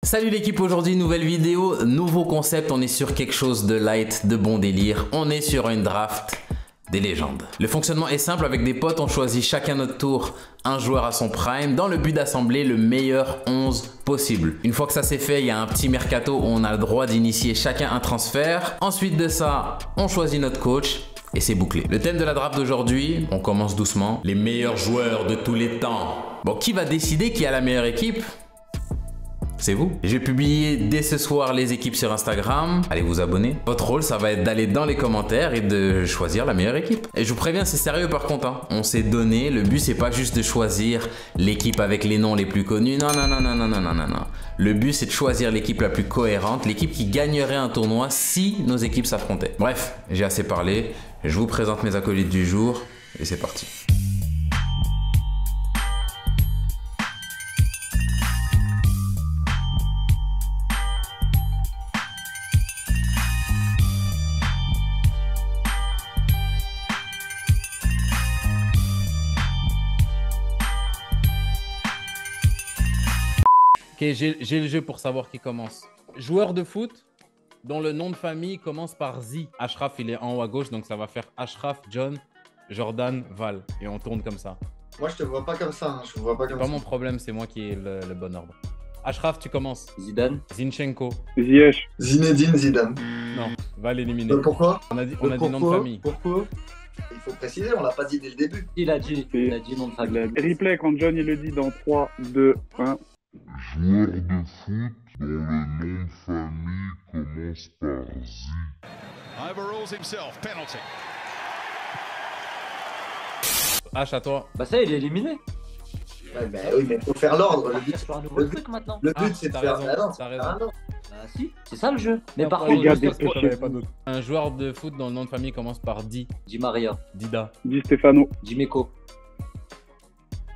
Salut l'équipe, aujourd'hui nouvelle vidéo, nouveau concept, on est sur quelque chose de light, de bon délire, on est sur une draft des légendes. Le fonctionnement est simple, avec des potes on choisit chacun notre tour un joueur à son prime dans le but d'assembler le meilleur 11 possible. Une fois que ça c'est fait, il y a un petit mercato où on a le droit d'initier chacun un transfert. Ensuite de ça, on choisit notre coach. Et c'est bouclé. Le thème de la draft d'aujourd'hui, on commence doucement. Les meilleurs joueurs de tous les temps. Bon, qui va décider qui a la meilleure équipe ? C'est vous. Je vais publier dès ce soir les équipes sur Instagram. Allez vous abonner. Votre rôle, ça va être d'aller dans les commentaires et de choisir la meilleure équipe. Et je vous préviens, c'est sérieux par contre. Hein. On s'est donné. Le but, c'est pas juste de choisir l'équipe avec les noms les plus connus. Non, non, non, non, non, non, non, non, non. Le but, c'est de choisir l'équipe la plus cohérente, l'équipe qui gagnerait un tournoi si nos équipes s'affrontaient. Bref, j'ai assez parlé. Je vous présente mes acolytes du jour et c'est parti. Ok, j'ai le jeu pour savoir qui commence. Joueur de foot dont le nom de famille commence par Z. Ashraf, il est en haut à gauche, donc ça va faire Ashraf, John, Jordan, Val. Et on tourne comme ça. Moi, je te vois pas comme ça. Hein. Je te vois pas comme Pas ça. mon problème, c'est moi qui ai le bon ordre. Ashraf, tu commences. Zidane. Zinchenko. Ziyech. Zinedine Zidane. Non, Val éliminé. Pourquoi? On a dit nom de famille. Pourquoi? Il faut préciser, on l'a pas dit dès le début. Il a dit nom de famille. Replay quand John il le dit dans 3, 2, 1. Joueur de foot dont le nom de famille commence par Z. Overrules himself, penalty. H à toi. Bah ça, il est éliminé. Ouais, bah, oui, mais faut faire l'ordre. Le but, C'est un nouveau truc maintenant. c'est de t'as faire. raison, Ah non, t'as raison. ah non. Bah si, c'est ça le jeu. Mais par Pardon, contre, gars, je sais dépêchez-vous. pas, j'en avais pas d'autre. Un joueur de foot dont le nom de famille commence par Di. Di Maria, Dida. Di Stefano. Dimeco.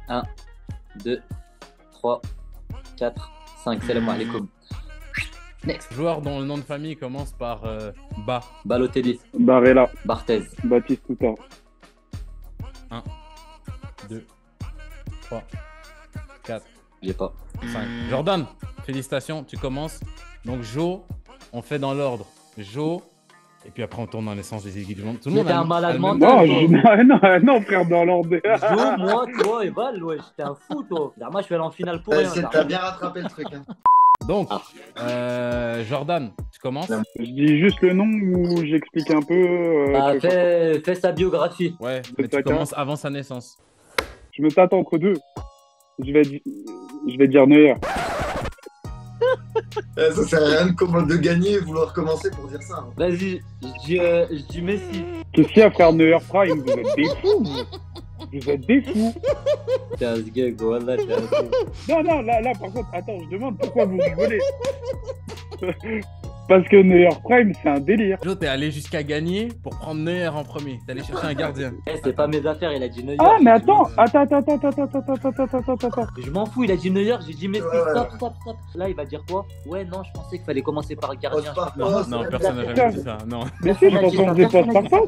1, 2, 3, 4, 5. Salam alaikum. Next. Joueur dont le nom de famille commence par Ba. Balotelli. Barella. Barthez. Baptiste Touta. 1, 2, 3, 4, J'ai pas. 5. Jordan, félicitations, tu commences. Donc Jo, on fait dans l'ordre. Jo, et puis après on tourne dans les sens des équipes du monde. Tout le Mais monde t'es a un le- malade a le même- mental. Non, frère, dans l'ordre. Jo, moi, toi et Val, ouais, j'étais un fou, toi. Moi, je suis allé en finale pour rien. T'as bien rattrapé le truc. Hein. Donc, Jordan, tu commences. Je dis juste le nom ou j'explique un peu. Bah, que- fais sa biographie. Ouais, mais tu Chacun. commences avant sa naissance. Je me tâte entre deux. Je vais dire Neuer. Ça sert à rien de gagner et vouloir commencer pour dire ça. Hein. Vas-y, je dis Messi. Qu'est-ce qu'il y a, frère Neuer Prime? Vous êtes des fous. Vous êtes des fous. T'es un sgeg, voilà, t'es un sgeg. Non, là, par contre, attends, je demande pourquoi vous rigolez. Parce que Neuer Prime, c'est un délire. Jo, t'es allé jusqu'à gagner pour prendre Neuer en premier. T'es allé chercher un gardien. Eh, c'est pas mes affaires, il a dit Neuer. Ah, mais J'ai dit attends, Messi. attends. Je m'en fous, il a dit Neuer, j'ai dit Messi, Ouais, ouais. stop. Là, il va dire quoi? Ouais, non, je pensais qu'il fallait commencer par le gardien. Pose pas, je sais pas. Non, personne n'a jamais dit ça. Non. Mais si, je pense qu'on faisait pas par ça.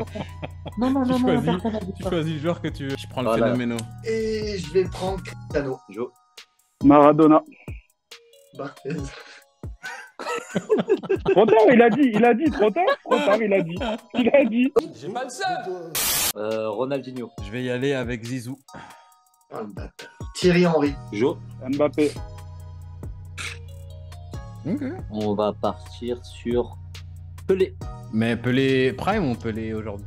Non, Tu choisis, personne n'a dit tu ça. choisis le joueur que tu veux. Je prends le Voilà. phénoméno. Et je vais prendre Cristiano. Jo. Maradona. Barthez. Trop tard, il a dit, trop tard, il a dit. J'ai pas le seul. Ronaldinho. Je vais y aller avec Zizou. Oh, le bâtard. Thierry Henry. Jo. Mbappé. On va partir sur Pelé. Mais Pelé Prime ou Pelé aujourd'hui?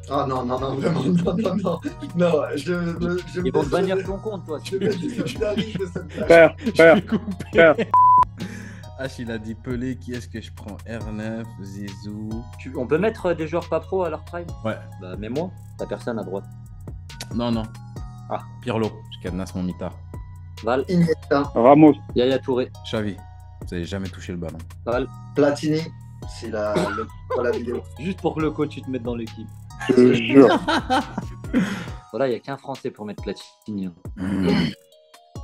Oh non, vraiment, non. Non, je Ils vont te bannir ton compte, toi. Je me désolidarise de cette blague. Frère. H, il a dit Pelé. Qui est-ce que je prends? R9, Zizou. On peut mettre des joueurs pas pro à leur prime? Ouais. Bah, mais moi, la personne à droite. Non. Ah. Pirlo. Je cadenasse mon mitard. Val. Iniesta. Ramos. Yaya Touré. Xavi. Vous avez jamais touché le ballon. Val. Platini. C'est pour la vidéo. Juste pour que le coach, tu te mettes dans l'équipe. Je te jure. Voilà, il n'y a qu'un Français pour mettre Platini. hein.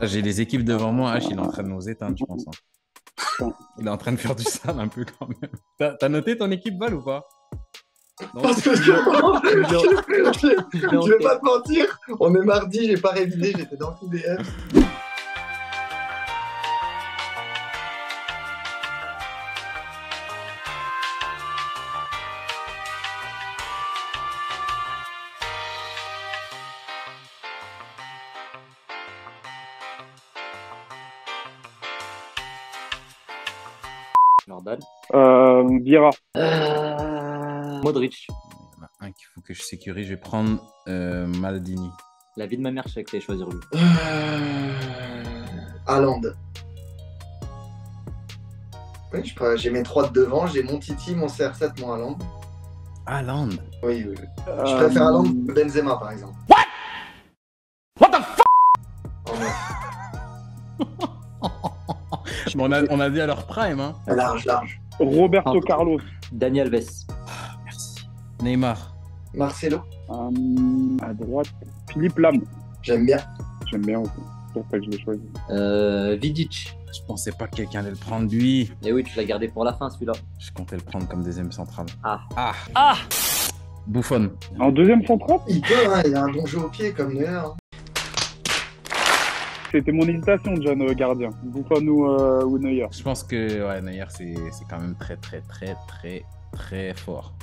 J'ai les équipes devant moi. H, il est en train de nous éteindre, je pense. hein. Il est en train de faire du sale un peu quand même. T'as noté ton équipe, Val, ou pas? Parce que je vais pas te mentir, on est mardi, j'ai pas révisé, j'étais dans le PDF. Jordan. Vieira. Modric. Il y en a un qu'il faut que je sécurise. Je vais prendre Maldini. La vie de ma mère, je sais que t'allais choisir lui. Haaland. Oui, j'ai mes 3 de devant, j'ai mon Titi, mon CR7, mon Haaland. Haaland. Oui, oui, oui. Je préfère Haaland que Benzema, par exemple. What the fuck? Oh, non. On a dit à leur prime, hein. Large, large. Roberto Carlos. Daniel Alves. Merci. Neymar. Marcelo, À droite, Philippe Lam. j'aime bien. J'aime bien aussi. C'est pour ça que je l'ai choisi. Vidic. Je pensais pas que quelqu'un allait le prendre lui. Et oui, tu l'as gardé pour la fin celui-là. Je comptais le prendre comme deuxième central. Ah. Buffon. En deuxième central, Il peut, hein, il a un bon jeu au pied comme Neuer. Hein. c'était mon hésitation, John, gardien. Buffon ou Neuer. Je pense que ouais, Neuer, c'est quand même très fort.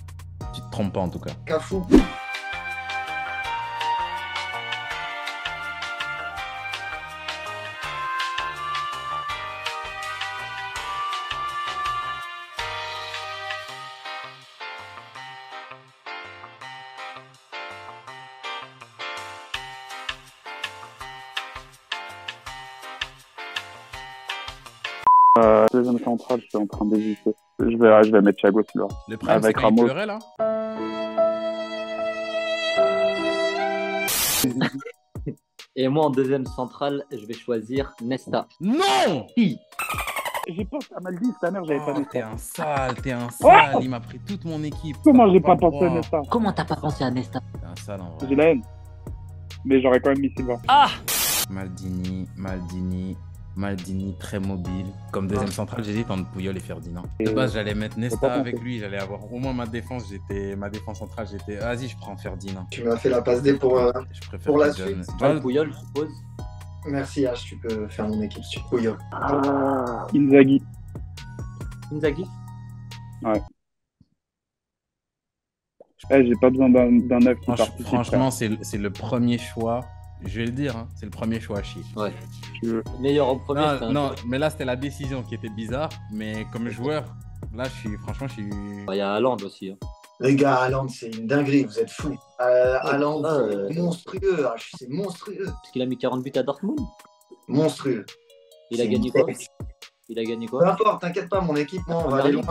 Tu te trompes pas en tout cas. Cafou. Deuxième central, je suis en train d'hésiter. Je vais mettre Thiago Silva. Le problème, c'est Avec quand il Ramos. pleurait là. Et moi, en deuxième centrale, je vais choisir Nesta. Non! J'ai pensé à Maldini, ta mère, j'avais pas Oh, Nesta. t'es un sale. Il m'a pris toute mon équipe. Comment j'ai pas le pensé à droit. Nesta? Comment t'as pas pensé à Nesta? T'es un sale en vrai. J'ai la haine. Mais j'aurais quand même mis Silva. Maldini, très mobile. Comme deuxième centrale, j'hésite entre Puyol et Ferdinand. De base, j'allais mettre Nesta pas avec compris. lui. J'allais avoir au moins ma défense centrale. Vas-y, je prends Ferdinand. Tu m'as fait la passe D pour. Je préfère Pour la que John- suite. John- Puyol, je suppose. Merci H, tu peux faire mon équipe sur Puyol. Inzaghi. Inzaghi. J'ai pas besoin d'un neuf qui participe. Franchement, c'est le premier choix. Je vais le dire, hein, c'est le premier choix à chier. Ouais. frère. Meilleur en premier. c'est un- Non, mais là, c'était la décision qui était bizarre. Mais comme joueur, là, franchement, je suis. Il y a Haaland aussi. Hein. Les gars, Haaland, c'est une dinguerie, vous êtes fous. Haaland, c'est monstrueux, H, c'est monstrueux. Parce qu'il a mis 40 buts à Dortmund. Monstrueux. Il a C'est gagné une quoi? bête. Il a gagné Peu quoi? importe, t'inquiète pas, mon équipe, moi, on va aller loin.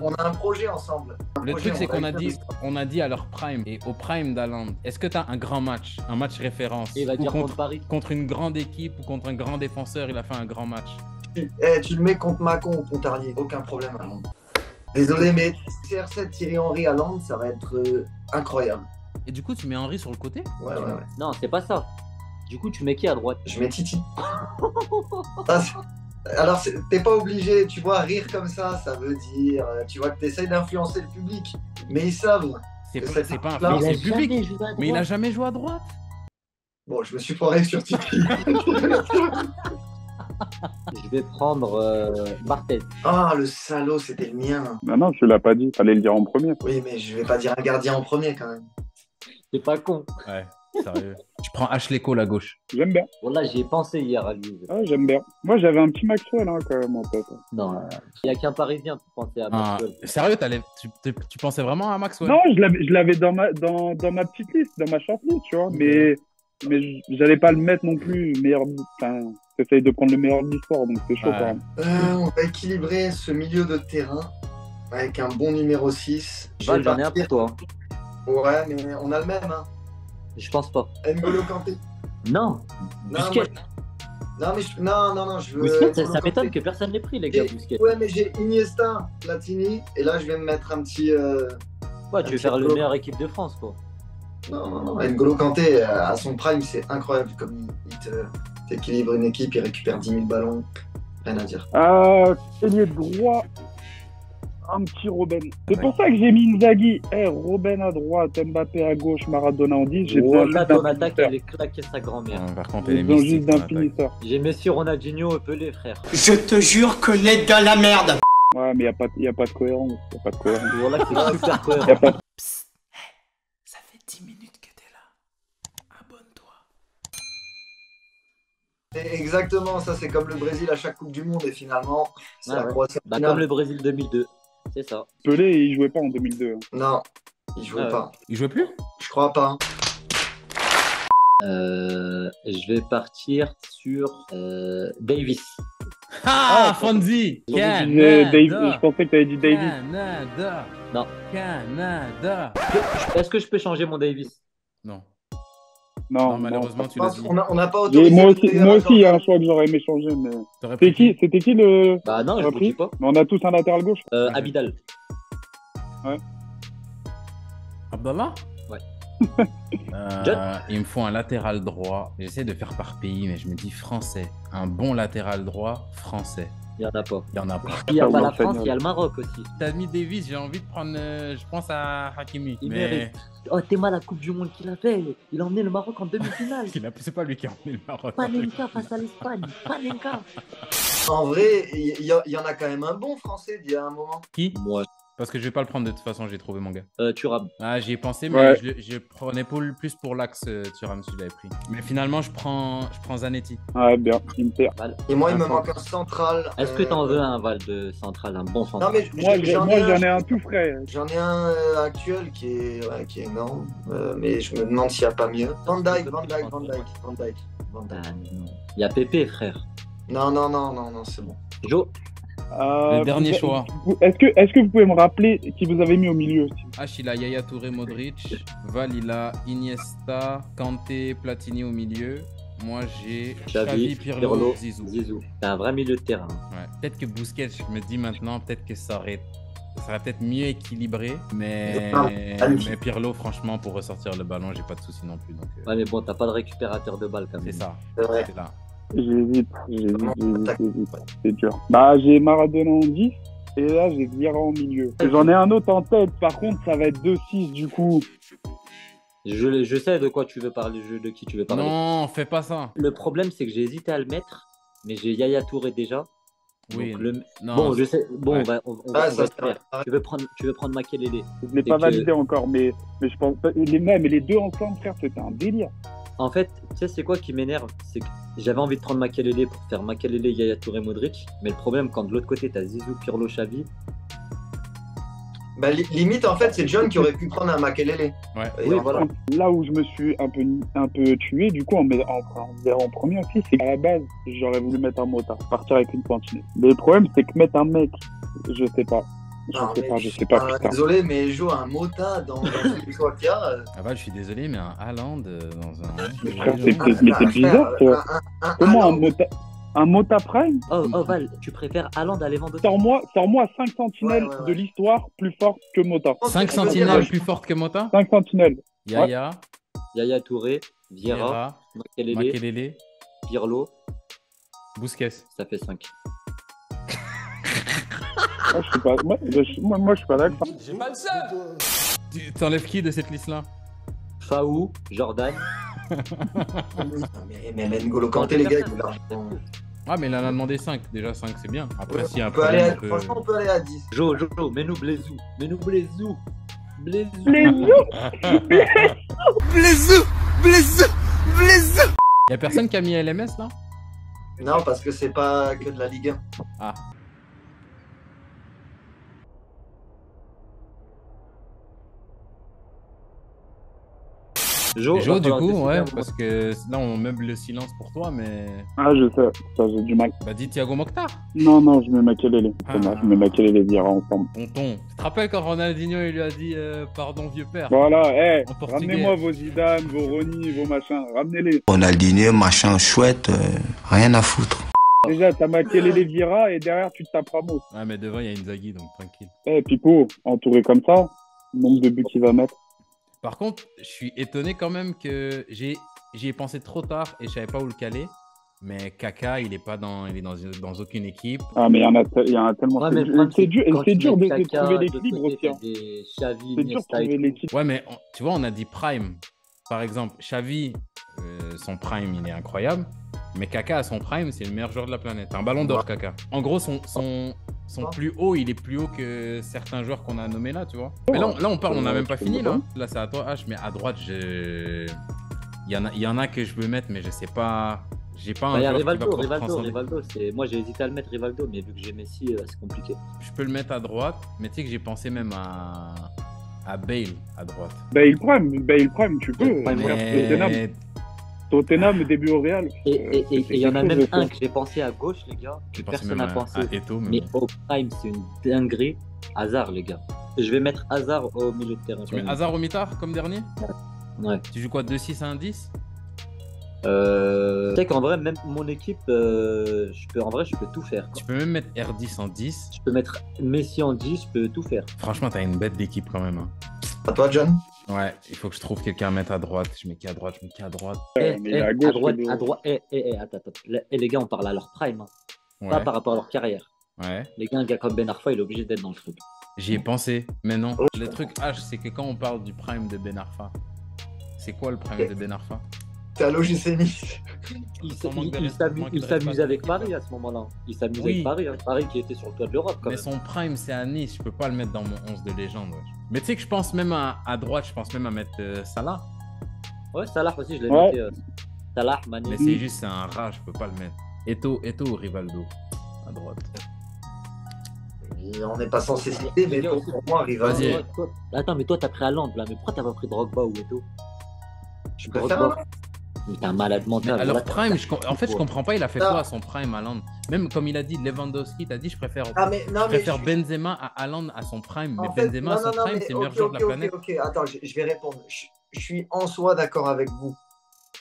On a un projet ensemble. Le truc, c'est qu'on a dit à leur prime et au prime d'Haaland, est-ce que tu as un grand match, un match référence Et il va ou dire contre Paris. contre une grande équipe ou contre un grand défenseur, il a fait un grand match. Tu le mets contre Macon ou Pontarlier, aucun problème, Haaland. Désolé, mais CR7, Thierry Henry, Haaland, ça va être incroyable. Et du coup, tu mets Henry sur le côté? Ouais. Non, c'est pas ça. Du coup, tu mets qui à droite? Je mets Titi. Alors, t'es pas obligé, tu vois, rire comme ça veut dire, tu vois, que t'essayes d'influencer le public. Mais ils savent. C'est Que pas, cette c'est pas équipe-là, influencer le public. jamais joué à droite. Mais il a jamais joué à droite. Bon, je me suis foiré sur Titi. Je vais prendre Barthez. Ah, le salaud, c'était le mien. Non, tu l'as pas dit. Fallait le dire en premier. Oui, mais je vais pas dire un gardien en premier quand même. C'est pas con. Ouais, sérieux. Je prends Ashley Cole à gauche. J'aime bien. Voilà, j'y ai pensé hier à lui. Ah, j'aime bien. Moi, j'avais un petit Maxwell, hein, quand même, en tête. Non, il n'y a qu'un Parisien pour penser à Ah, Maxwell. sérieux, tu pensais vraiment à Maxwell? Non, je l'avais dans ma petite liste, dans ma shortlist, tu vois. Mais j'allais pas le mettre non plus meilleur. Enfin, j'essaye de prendre le meilleur de l'histoire, donc c'est chaud Ouais. quand même. On va équilibrer ce milieu de terrain avec un bon numéro 6. Je Val, vais j'en ai un partir- pour toi. Ouais, mais on a le même, hein. Je pense pas. N'Golo Kanté. Non, Non, Busquets. Non, mais non, je veux. Busquets, ça N'Golo m'étonne Kanté. que personne l'ait pris, les gars, Busquets. Ouais, mais j'ai Iniesta, Platini, et là je vais me mettre un petit. Ouais, tu veux faire le meilleur équipe de France, quoi. Non. N'Golo Kanté, à son prime, c'est incroyable comme t'équilibre une équipe, il récupère 10 000 ballons. Rien à dire. Ailier droit. un petit Robben. C'est pour ça que j'ai mis Inzaghi. Robben à droite, Mbappé à gauche, Maradona en 10. J'ai besoin juste Là, d'un ton attaque, finisseur. elle est claquée sa grand-mère. Par contre, J'ai elle est besoin mystique. juste d'un ton attaque. finisseur. J'ai Messi, Ronaldinho et Pelé, frère. Je te jure qu'on est dans la merde. Ouais, mais y a pas de cohérence. Y a pas de cohérence. Voilà, c'est super cohérent. Y a pas de... Psst, ça fait 10 minutes que t'es là. Abonne-toi. Exactement, ça c'est comme le Brésil à chaque Coupe du Monde et finalement, c'est la Ouais. Croatie en Bah, finale. comme le Brésil 2002. C'est ça. Pelé, il jouait pas en 2002. Non, il jouait Ah ouais. pas. Il jouait plus? Je crois pas. Je vais partir sur Davis. Ah, Fonzie. Je pensais que t'avais dit Davis. Canada. Non. Canada. Est-ce que je peux changer mon Davis? Non. Non, Non, malheureusement, tu Je l'as pense dit. qu'on n'a pas Et autorisé. moi le aussi, player moi à aussi, il y a un Jordan. choix que j'aurais aimé changer, mais... T'aurais pris C'était qui le... Bah non, je vous Repris. dis pas. Mais on a tous un latéral gauche. Abidal. Abdallah? Ouais. Euh, il me faut un latéral droit. J'essaie de faire par pays, mais je me dis français. Un bon latéral droit français. Il y en a pas. Il y en a pas. Il n'y a pas la Espagnol. France, il y a le Maroc aussi. T'as mis Davis, j'ai envie de prendre. Je pense à Hakimi. Il mais mérite. Oh, t'es mal la Coupe du Monde qu'il a fait. Il a emmené le Maroc en demi-finale. c'est pas lui qui a emmené le Maroc. Panenka face à l'Espagne. Panenka. En vrai, il y en a quand même un bon français d'il y a un moment. Qui? Moi, Parce que je vais pas le prendre de toute façon, j'ai trouvé mon gars. Thuram. Ah, j'y ai pensé, mais Ouais. je prenais plus pour l'axe Thuram si je l'avais pris. Mais finalement, je prends Zanetti. Ouais, bien, Inter. Val. Et moi, il me Un manque un central. Est-ce que t'en veux un Val de central, un bon Non, central? mais Moi, j'en ai un tout frais. J'en ai un actuel qui est énorme, mais je me demande s'il n'y a pas mieux. Van Dijk. Ah, non. Il y a Pépé, frère. Non, c'est bon. Jo. Le dernier choix. Est-ce que vous pouvez me rappeler qui vous avez mis au milieu aussi? H, il a Yaya Touré, Modric. Val, il a Iniesta, Kanté, Platini au milieu. Moi, j'ai Xavi, Pirlo, Zizou. C'est un vrai milieu de terrain. Ouais. Peut-être que Busquets, je me dis maintenant, peut-être que ça aurait peut-être mieux équilibré. Mais Pirlo, franchement, pour ressortir le ballon, j'ai pas de soucis non plus. Donc, Ouais, mais bon, t'as pas de récupérateur de balle quand même. c'est ça. C'est vrai. C'est là. J'hésite. C'est dur. Bah, j'ai Maradona en 10 et là, j'ai Vieira en milieu. J'en ai un autre en tête, par contre, ça va être 2-6 du coup. Je sais de quoi tu veux parler, de qui tu veux parler. Non, fais pas ça. Le problème, c'est que j'ai hésité à le mettre, mais j'ai Yaya Touré déjà. Oui. Donc, Non, bon, je sais. Bon, ouais. on Ah, va ça, se faire. Tu veux prendre Makelele. Je l'ai pas validé encore, mais je pense pas. Mais les deux ensemble, frère, c'était un délire. En fait, tu sais, c'est quoi qui m'énerve? C'est que j'avais envie de prendre Makelele pour faire Makelele, Yaya Touré, Modric. Mais le problème, quand de l'autre côté, t'as Zizou, Pirlo, Xavi. Bah, limite, en fait, c'est John qui aurait pu prendre un Makelele. Ouais. Et Oui, voilà. Là où je me suis un peu tué, du coup, en premier aussi, c'est qu'à la base, j'aurais voulu mettre un motard, partir avec une pointinette. Mais le problème, c'est que mettre un mec, je sais pas. Je sais pas, putain. Désolé, mais joue un mota dans tous les choix qu'il y a. Ah bah, je suis désolé, mais un Haaland dans un. Mais frère, c'est bizarre, ça. Comment un Mota Prime? Oh, Val, tu préfères Haaland à Lewandowski? Sors-moi 5 sentinelles Ouais. de l'histoire plus fortes que Mota. 5 sentinelles plus fortes que Mota? 5 sentinelles. Yaya, Yaya Touré, Vieira, Vieira, Makelele, Makelele, Pirlo, Busquets. ça fait 5. Moi, je suis pas, moi, je suis pas d'accord. Tu t'enlèves qui de cette liste-là? Faou, Jordan. Mais N'Golo Kanté, les gars, il faut l'argent. Ah, mais il en a demandé 5. Déjà, 5, c'est bien. Après, s'il y a un On peut aller problème, à- Franchement, on peut aller à 10. Jo, mets-nous Blaisou. Mets-nous Blaisou. Y a personne qui a mis LMS là? Non, parce que c'est pas que de la Ligue 1. Ah. Jo, Et Jo, du coup, décider ouais, un parce que là, on meuble le silence pour toi, mais. Ah, je sais, ça, j'ai du mal. Bah, dis Thiago Mokhtar. Non, je mets Makelele. Ah. Je mets Makelele et Vieira ensemble. Tonton. Tu te rappelles quand Ronaldinho il lui a dit pardon, vieux père? Voilà, En portugais. ramenez-moi vos Zidane, vos Rony, vos machins, ramenez-les. Ronaldinho, machin chouette, rien à foutre. Déjà, t'as Makelele, Vieira, et derrière, tu te tapes Ramos. Ouais, mais devant, il y a Inzaghi, donc tranquille. Pipo, entouré comme ça, le nombre de buts qu'il va mettre. Par contre, je suis étonné quand même que j'y ai pensé trop tard et je savais pas où le caler. Mais Kaka, il est dans aucune équipe. Ah, mais il y en a tellement. Ouais, mais le problème, C'est dur, quand c'est tu dur mets de Kaka, trouver de l'équilibre côté, aussi. t'as Hein. des Xavi, C'est dur de Iniesta et trouver tout. l'équilibre. Ouais, mais tu vois, on a dit Prime. Par exemple, Xavi, son Prime, il est incroyable. Mais Kaka, à son Prime, c'est le meilleur joueur de la planète. Un ballon d'or, Kaka. En gros, son plus haut, il est plus haut que certains joueurs qu'on a nommés là, tu vois. Mais là, on parle, on n'a même pas fini, là. Là, c'est à toi, H. Mais à droite, il y en a que je veux mettre, mais je sais pas. J'ai pas un Il y a joueur qui va pouvoir transcender. Rivaldo. Moi, j'ai hésité à le mettre Rivaldo, mais vu que j'ai Messi, c'est compliqué. Je peux le mettre à droite, mais tu sais que j'ai pensé même à Bale à droite. Bale Prime, tu peux. Prime, Regarde Tottenham, début au Real. Et c'est il y en a quelque même chose de un fou. que j'ai pensé à gauche, les gars, que J'ai pensé personne même n'a pensé. à Eto'o, Mais bon. au prime, c'est une dinguerie. Hazard, les gars. Je vais mettre Hazard au milieu de terrain. Tu mets Hazard au mitard comme dernier? Ouais. Tu joues quoi, 2-6 à 1-10? Tu sais qu'en vrai, même mon équipe, je peux tout faire. Quoi. Tu peux même mettre R10 en 10. Je peux mettre Messi en 10, je peux tout faire. Franchement, t'as une bête d'équipe quand même. Hein. À toi, John. Ouais, il faut que je trouve quelqu'un à mettre à droite. Je mets qui à droite? Mais il est à gauche, à droite, attends. Les gars, on parle à leur prime, hein. Ouais. Pas par rapport à leur carrière. Ouais. Les gars, un gars comme Ben Arfa, il est obligé d'être dans le truc. J'y ai pensé, mais non. Le truc H, c'est que quand on parle du prime de Ben Arfa, c'est quoi le prime de Ben Arfa? T'es à l'OGC Nice. Il Sans manque de il respect, s'amuse manque de il s'amuse respect. avec Paris à ce moment-là. Il s'amuse Oui. avec Paris, hein. Paris qui était sur le toit de l'Europe quand Mais même. son prime, c'est à Nice. Je peux pas le mettre dans mon 11 de légende. Ouais. Mais tu sais que je pense même à droite, je pense même à mettre Salah. Ouais, Salah aussi, je l'ai Ouais. noté. Salah, Mané. Mais c'est juste, c'est un rat, je peux pas le mettre. Eto'o ou Rivaldo à droite. Et on n'est pas censé citer, mais pour moi, Rivaldo. Vas-y. Attends, mais toi, t'as pris Haaland là. Mais pourquoi t'as pas pris Drogba ou Eto'o? Je préfère Haaland. Mais t'es un malade Mais mental. alors Là, prime, en fait, je comprends pas, il a fait Non. quoi à son prime Haaland? Même comme il a dit, Lewandowski, t'as dit, je préfère Non, mais Benzema à Haaland à son prime. Mais en fait, Benzema à son prime, mais c'est le meilleur ok, joueur de la ok, planète. Ok, attends, je vais répondre. Je suis en soi d'accord avec vous.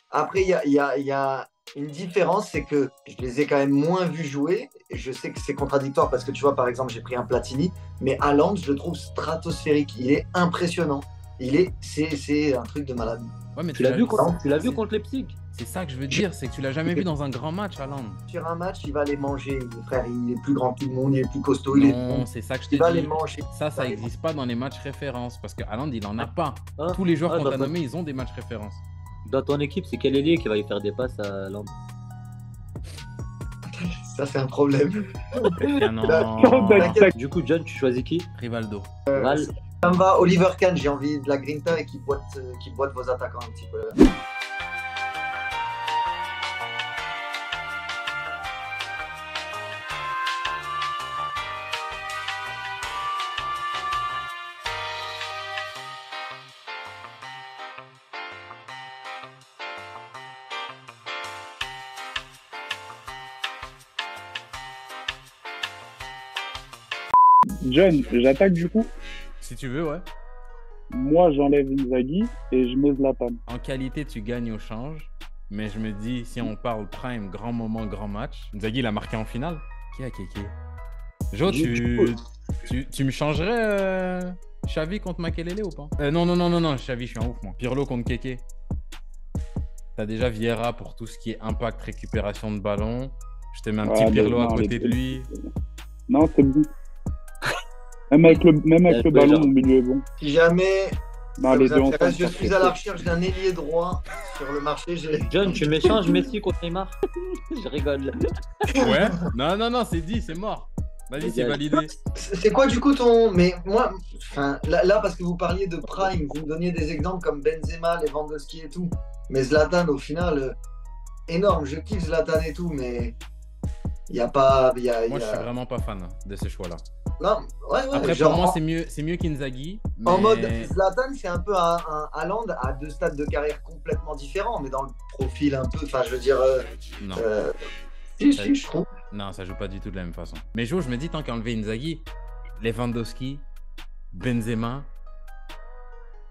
Après, il y a une différence, c'est que je les ai quand même moins vus jouer. Et je sais que c'est contradictoire parce que tu vois, par exemple, j'ai pris un Platini, mais Haaland, je le trouve stratosphérique. Il est impressionnant. C'est un truc de malade. Ouais, mais tu l'as vu contre Leipzig? C'est ça que je veux dire, c'est que tu l'as jamais vu dans un grand match, Haaland. Sur un match, il va les manger. Frère, il est plus grand que tout le monde, il est plus costaud. Il est Non, c'est ça que je te il va les dis. manger. Ça n'existe pas dans les matchs références parce que Haaland, il en a pas. Ah. Tous les joueurs Ah, qu'on bah, t'a bah. nommés, ils ont des matchs références. Dans ton équipe, c'est quel ailier qui va y faire des passes à Haaland? Ça, c'est un problème. Ah non, Du coup, John, tu choisis qui? Rivaldo. Val. Ça me va, Oliver Kahn, j'ai envie de la grinta et qui boite vos attaquants un petit peu. John, j'attaque du coup. Si tu veux, ouais. Moi, j'enlève Inzaghi et je mets Zlatan. En qualité, tu gagnes au change. Mais je me dis, si on parle prime, grand moment, grand match, Inzaghi l'a marqué en finale. Qui a Kéké? Jo, tu me changerais Xavi contre Makelele ou pas? Non, Xavi, je suis un ouf, moi. Pirlo contre Kéké. T'as déjà Vieira pour tout ce qui est impact, récupération de ballon. Je te mets un petit Pirlo à côté de lui. Non, c'est bon. Même avec le ballon au milieu est bon. Si jamais Non, ça les vous deux intéresse, ensemble, je ça suis fait à la trop. recherche d'un ailier droit sur le marché. John, tu m'échanges Messi contre Neymar? Je rigole. Ouais. Non, c'est dit, c'est mort. Vas-y, c'est validé. C'est quoi du coup ton... Mais moi, enfin, là, parce que vous parliez de Prime, vous me donniez des exemples comme Benzema, Lewandowski et tout. Mais Zlatan, au final, énorme. Je kiffe Zlatan et tout, mais il n'y a pas... Moi, je suis vraiment pas fan de ce choix-là. Non, ouais, Après, genre, pour moi, c'est mieux qu'Inzaghi. Mais... En mode, Zlatan, c'est un peu un Haaland à deux stades de carrière complètement différents, mais dans le profil un peu... Enfin, je veux dire... Non. Si, je trouve. Non, ça joue pas du tout de la même façon. Mais Jo, je me dis, tant qu'à enlever Inzaghi, Lewandowski, Benzema,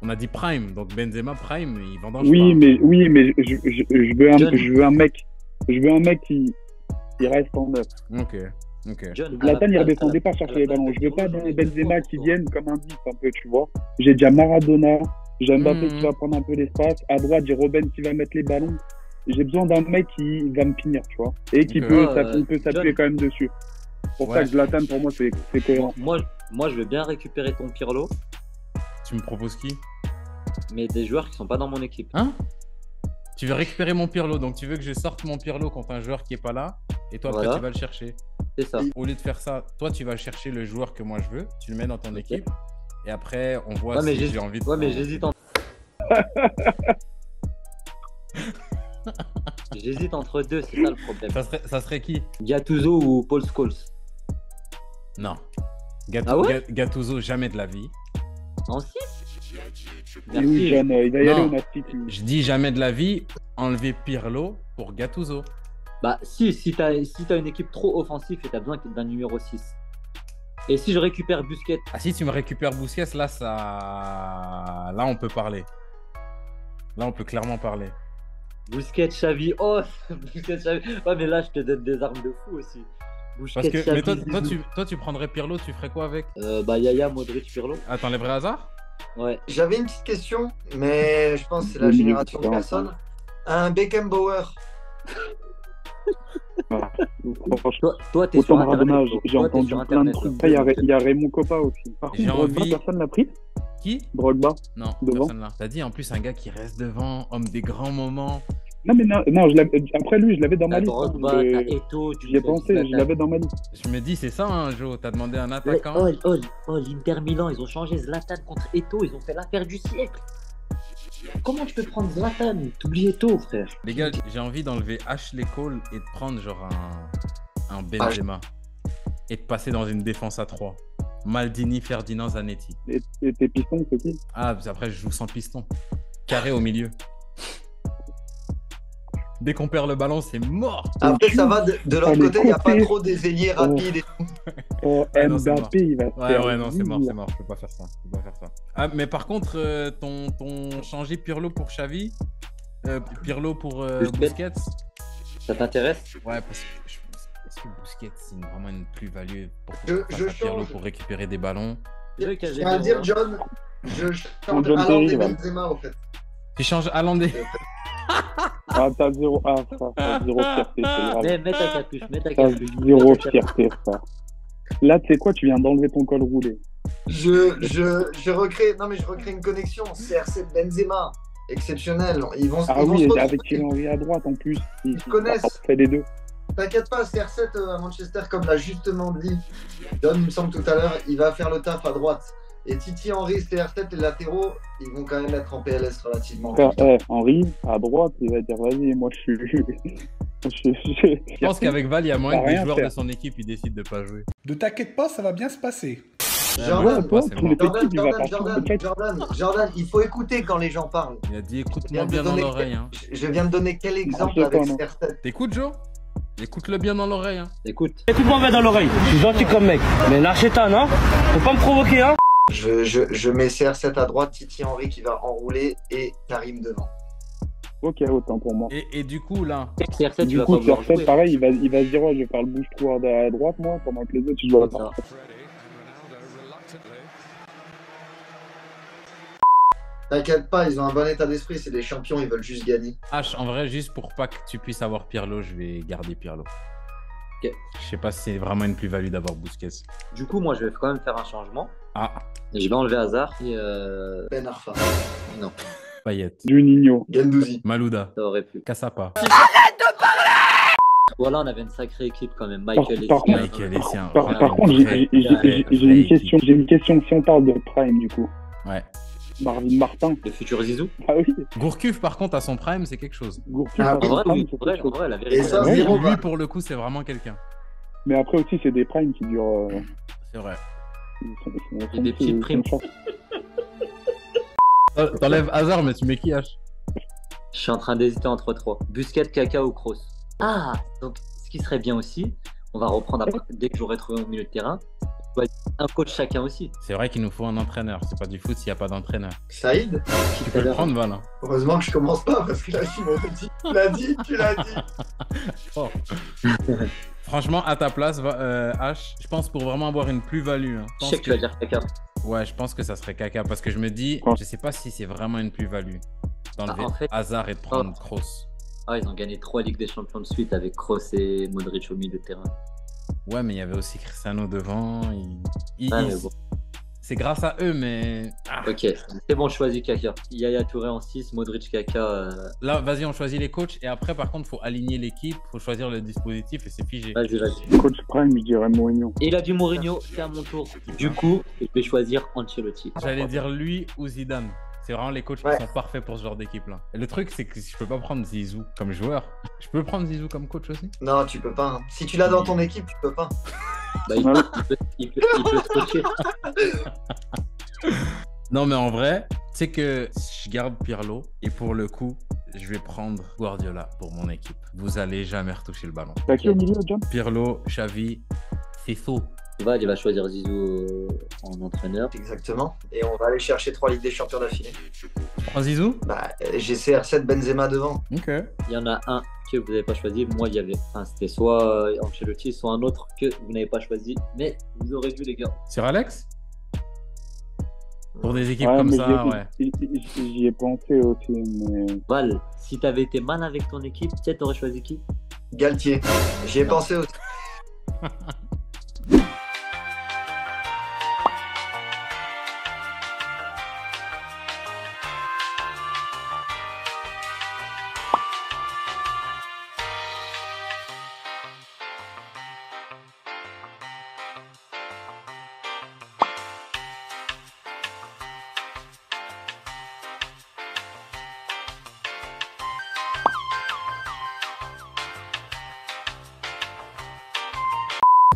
on a dit Prime, donc Benzema, Prime, il vendange pas. Oui, mais je veux un mec qui reste en neuf. Ok. John, Zlatan, il redescendait pas chercher les ballons. Je veux pas d'un Benzema qui vienne comme un 10 un peu, tu vois. J'ai déjà Maradona, j'ai Mbappé qui va prendre un peu l'espace. À droite, j'ai Robben qui va mettre les ballons. j'ai besoin d'un mec qui va me finir, tu vois. Et qui peut s'appuyer quand même dessus. Pour ça que Zlatan, pour moi, c'est cohérent. Moi, je veux bien récupérer ton Pirlo, Tu me proposes qui? mais des joueurs qui sont pas dans mon équipe. Hein? Tu veux récupérer mon Pirlo, donc tu veux que je sorte mon Pirlo contre un joueur qui est pas là, et toi après Voilà. tu vas le chercher. C'est ça. Au lieu de faire ça, toi tu vas chercher le joueur que moi je veux, tu le mets dans ton équipe, et après on voit Ouais, mais si j'ai envie de. Ouais, mais prendre. j'hésite entre... J'hésite entre deux, c'est ça le problème. Ça serait qui? Gattuso ou Paul Scholes? Non. Ah ouais? Gattuso, jamais de la vie. En 6? Et oui, John, il va y Non. aller au Nastic. Je dis jamais de la vie, enlever Pirlo pour Gattuso. Bah si t'as une équipe trop offensive et t'as besoin d'un numéro 6. Et si je récupère Busquets? Ah si tu me récupères Busquets, là on peut parler. Là on peut clairement parler. Busquets, Xavi, oh Busquets, Xavi. Ouais, mais là je te donne des armes de fou aussi. Busquets, Parce que Xavi, mais Zizou. toi tu prendrais Pirlo, tu ferais quoi avec? Bah Yaya, Modric, Pirlo. Ah, t'enlèverais Hazard? Ouais. J'avais une petite question, mais je pense que c'est la Oui, génération de putain. personne. Un Beckenbauer. Toi t'es sur Autant me internet. randonnage, toi. j'ai Toi, t'es entendu sur plein de internet. trucs. Après, il y a Raymond Coppa aussi. Par J'ai contre, Drogba, envie- personne l'a pris. Qui? Drogba. Non, Devant. personne là. T'as dit en plus un gars qui reste devant, homme des grands moments. Non, mais non, après lui, je l'avais dans ma T'as liste. Drogba, hein, t'as Eto'o, tu J'y ai pensé, je l'avais dans ma liste. Je me dis, c'est ça, hein, Joe. T'as demandé un Ouais, attaquant. l'Inter Milan, ils ont changé Zlatan contre Eto'o, ils ont fait l'affaire du siècle. Comment tu peux prendre Zlatan? T'oublies Eto'o, frère. Les gars, j'ai envie d'enlever Ashley Cole et de prendre genre un Benzema. Et de passer dans une défense à 3. Maldini, Ferdinand, Zanetti. Et tes pistons, c'est qui? Ah, après, je joue sans piston. Carré au milieu. Dès qu'on perd le ballon, c'est mort. Après, ça va, de l'autre les côté, il n'y a pas côtés. trop des ailiers rapides. Et... Oh, Ouais, non, c'est Mbappé, il va se faire. Ouais, non, c'est mort, vivre. c'est mort. Je peux pas faire ça. Je peux pas faire ça. Ah, mais par contre, ton changer Pirlo pour Xavi, Pirlo pour Busquets. Ça t'intéresse? Ouais, parce que je pense. Est-ce que Busquets, c'est vraiment une plus-value pour Je Pirlo change. pour récupérer des ballons? Je tiens à dire, John, je change John Haaland Terry, et là. Benzema, au fait. Tu changes Hollandais. Ah, t'as zéro. Ah, frère, t'as zéro fierté, c'est grave. Mets ta capuche, mets ta T'as capuche. zéro fierté, frère. Là, tu sais quoi, tu viens d'enlever ton col roulé. Je recrée, non mais je recrée une connexion. CR7 Benzema, exceptionnel. Ils vont, Ah ils vont oui, se retrouver. avec Thierry Henry à droite en plus. Ils connaissent. fait les deux. T'inquiète pas, CR7 à Manchester, comme l'a justement dit John, il me semble tout à l'heure, il va faire le taf à droite. Et Titi Henry, CR7, les latéraux, ils vont quand même être en PLS relativement. Frère, Henry, à droite, il va dire vas-y, moi je suis. Je pense qu'avec Val, il y a moyen Ça que va des rien joueurs faire. de son équipe ils décident de pas jouer. Ne t'inquiète pas, ça va bien se passer. Jordan, Ouais, toi, c'est tous mort. les petits, il va partir Jordan, peut-être. Jordan, il faut écouter quand les gens parlent. Il a dit Je écoute-moi viens de bien dans donner- l'oreille. Hein. Je viens de donner quel exemple je sais avec pas, non. CR7. T'écoutes, Joe? Écoute-le bien dans l'oreille. Hein. Écoute, Écoute-moi bien dans l'oreille, je suis gentil comme mec. Mais Narchetan, hein, faut pas me provoquer, hein. Je mets CR7 à droite, Titi Henry qui va enrouler et Karim devant. Ok, autant pour moi. Et du coup, là, CR7, tu Du vas coup, pas vouloir CR7, jouer. pareil, il va se dire, ouais, je vais faire le bouche-trou à droite, moi, pendant que les autres, je dois C'est ça. T'inquiète pas, ils ont un bon état d'esprit, c'est des champions, ils veulent juste gagner. H, en vrai, juste pour pas que tu puisses avoir Pirlo, je vais garder Pirlo. Ok. Je sais pas si c'est vraiment une plus-value d'avoir Busquets. Du coup, moi, je vais quand même faire un changement. Ah, Et je vais enlever Hazard et Ben Arfa, non, Payet, Juninho. Gendouzi. Malouda, ça aurait pu. Cassapa, Voilà, on avait une sacrée équipe quand même. Michael Par contre- Essien. Michael Essien. Par Voilà, contre, une vraie- j'ai une question. J'ai une question. Si on parle de Prime, du coup, Ouais. Marvin Martin. Le futur Zizou. Ah oui, Gourcuff, par contre, à son prime, c'est quelque chose. Gourcuff, Ah, à En vrai, Prime, oui, c'est en vrai, quelque chose. en vrai, la Et vérité. ça, Ouais, zéro Lui, va. pour le coup, c'est vraiment quelqu'un. Mais après aussi, c'est des primes qui durent. C'est vrai. Et des petites primes. T'enlèves Hazard, mais tu mets qui, H? Je suis en train d'hésiter entre trois. Busquets, Kaka ou Kroos. Ah, donc ce qui serait bien aussi, on va reprendre après, dès que j'aurai trouvé mon milieu de terrain, on va un coach chacun aussi. C'est vrai qu'il nous faut un entraîneur. C'est pas du foot s'il n'y a pas d'entraîneur. Saïd, Tu peux le prendre, Val. Hein. heureusement que je commence pas parce que là, tu m'aurais dit. Tu l'as dit. Fort. Franchement, à ta place, H, je pense pour vraiment avoir une plus-value. Hein, Je sais que tu vas dire Kaka. Ouais, je pense que ça serait Kaka parce que je me dis, je sais pas si c'est vraiment une plus-value d'enlever en fait- Hazard et de prendre Kroos. Ah, ils ont gagné 3 Ligues des Champions de suite avec Kroos et Modric au milieu de terrain. Ouais, mais il y avait aussi Cristiano devant. Mais bon. C'est grâce à eux, mais... Ok, c'est bon, choisis Kaka. Yaya Touré en 6, Modric, Kaka. Là, vas-y, on choisit les coachs. Et après, par contre, il faut aligner l'équipe, il faut choisir le dispositif et c'est figé. Vas-y. Coach Prime, je dirais Mourinho. Il a dit Mourinho, c'est à mon tour. Du coup, je vais choisir Ancelotti. J'allais dire lui ou Zidane. C'est vraiment les coachs qui sont parfaits pour ce genre d'équipe-là. Et le truc, c'est que je peux pas prendre Zizou comme joueur. Je peux prendre Zizou comme coach aussi? Non, tu peux pas. Hein. Si tu l'as dans ton équipe, tu peux pas. Bah, il peut se coacher. Non, mais en vrai, c'est que je garde Pirlo et pour le coup, je vais prendre Guardiola pour mon équipe. Vous allez jamais retoucher le ballon. T'as qui au milieu, John? Pirlo, Xavi, c'est faux. Il va choisir Zizou en entraîneur. Exactement. Et on va aller chercher 3 Ligues des Champions d'affilée. Tu prends Zizou? Bah, j'ai CR7 Benzema devant. Ok. Il y en a un que vous n'avez pas choisi. Moi, il y avait un. C'était soit Ancelotti, soit un autre que vous n'avez pas choisi. Mais vous aurez vu, les gars. Sur Alex? Pour des équipes comme ça, ouais. J'y ai pensé aussi, mais... Val, si t'avais été mal avec ton équipe, tu sais, t'aurais choisi qui? Galtier. J'y ai pensé aussi.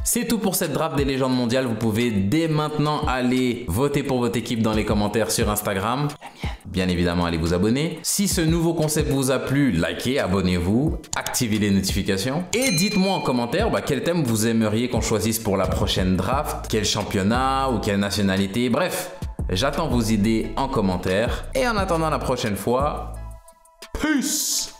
C'est tout pour cette draft des légendes mondiales. Vous pouvez dès maintenant aller voter pour votre équipe dans les commentaires sur Instagram. Bien évidemment, allez vous abonner. Si ce nouveau concept vous a plu, likez, abonnez-vous, activez les notifications. Et dites-moi en commentaire quel thème vous aimeriez qu'on choisisse pour la prochaine draft, quel championnat ou quelle nationalité. Bref, j'attends vos idées en commentaire. Et en attendant la prochaine fois, peace!